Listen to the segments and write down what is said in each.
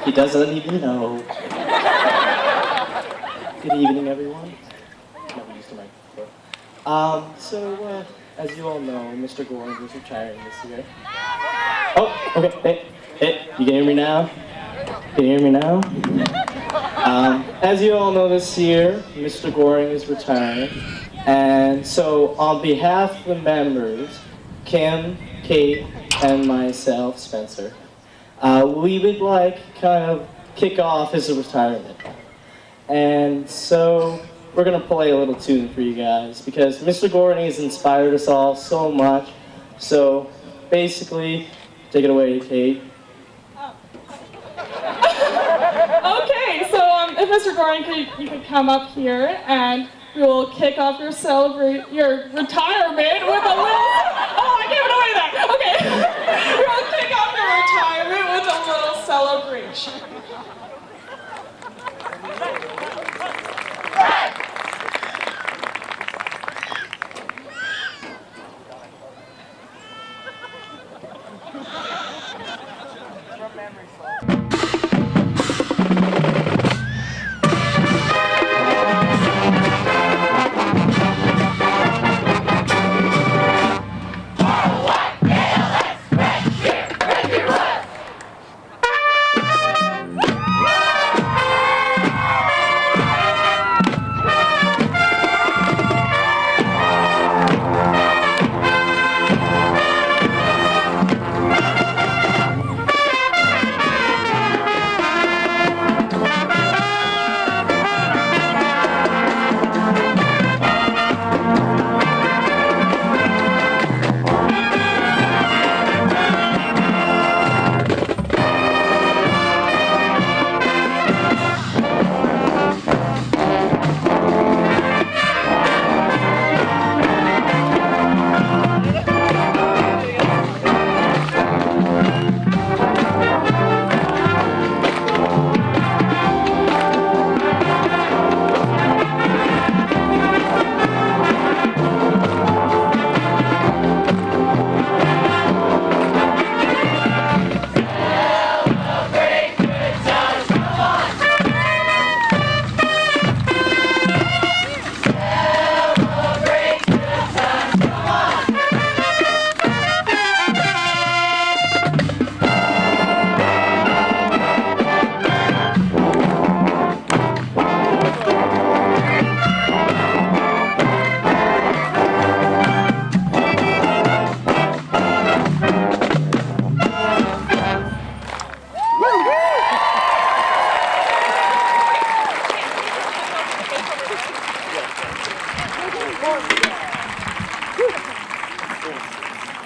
He doesn't even know. Good evening, everyone. No, we used the microphone. As you all know, Mr. Goring is retiring this year. Oh, okay. Hey, you can hear me now? Can you hear me now? As you all know, this year, Mr. Goring is retiring. And so, on behalf of the members, Kim, Kate, and myself, Spencer, we would like kind of kick off his retirement. And so, we're going to play a little tune for you guys, because Mr. Goring has inspired us all so much. So, basically, take it away, Kate. Okay, so if Mr. Goring, you could come up here, and we will kick off your retirement with a little... Oh, I gave it away there. Okay. We'll kick off your retirement with a little celebration.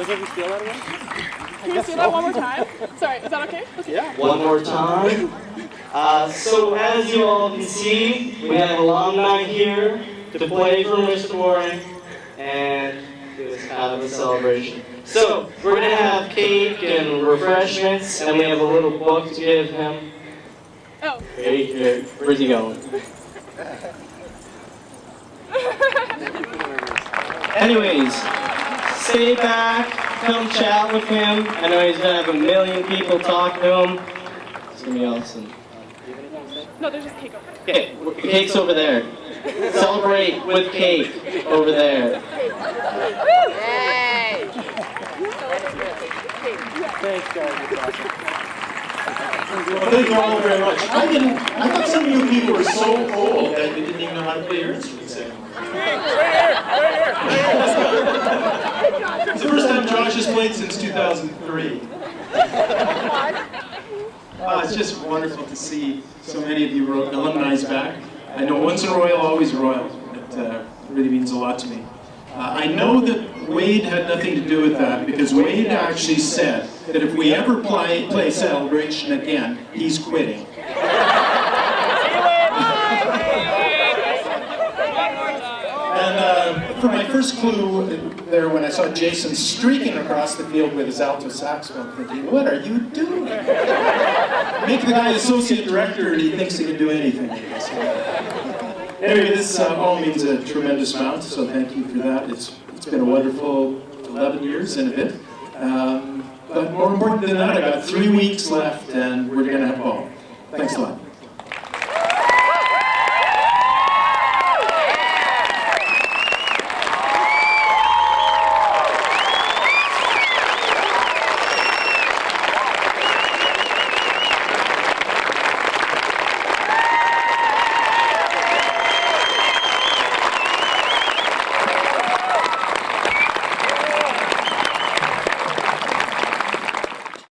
Can you steal that again? Can you steal that one more time? Sorry, is that okay? Yeah. One more time. So as you all can see, we have alumni here to play for Mr. Goring and do this kind of a celebration. So we're going to have cake and refreshments, and we have a little book to give him. Oh. Here. Where's he going? Anyways, stay back, come chat with him. I know he's going to have a million people talk to him. It's going to be awesome. No, there's just cake over there. Okay, the cake's over there. Celebrate with cake over there. Yay! Thanks, guys. Well, thank you all very much. I thought some of you people were so old that you didn't even know how to play your instruments anymore. It's the first time Josh has played since 2003. It's just wonderful to see so many of you alumni's back. I know once a Royal, always a Royal. It really means a lot to me. I know that Wade had nothing to do with that, because Wade actually said that if we ever play Celebration again, he's quitting. And for my first clue there, when I saw Jason streaking across the field with his alto saxophone, thinking, what are you doing? Make the guy associate director and he thinks he can do anything. Anyway, this all means a tremendous amount, so thank you for that. It's been a wonderful 11 years and a bit. But more important than that, I got 3 weeks left and we're going to have a ball. Thanks a lot.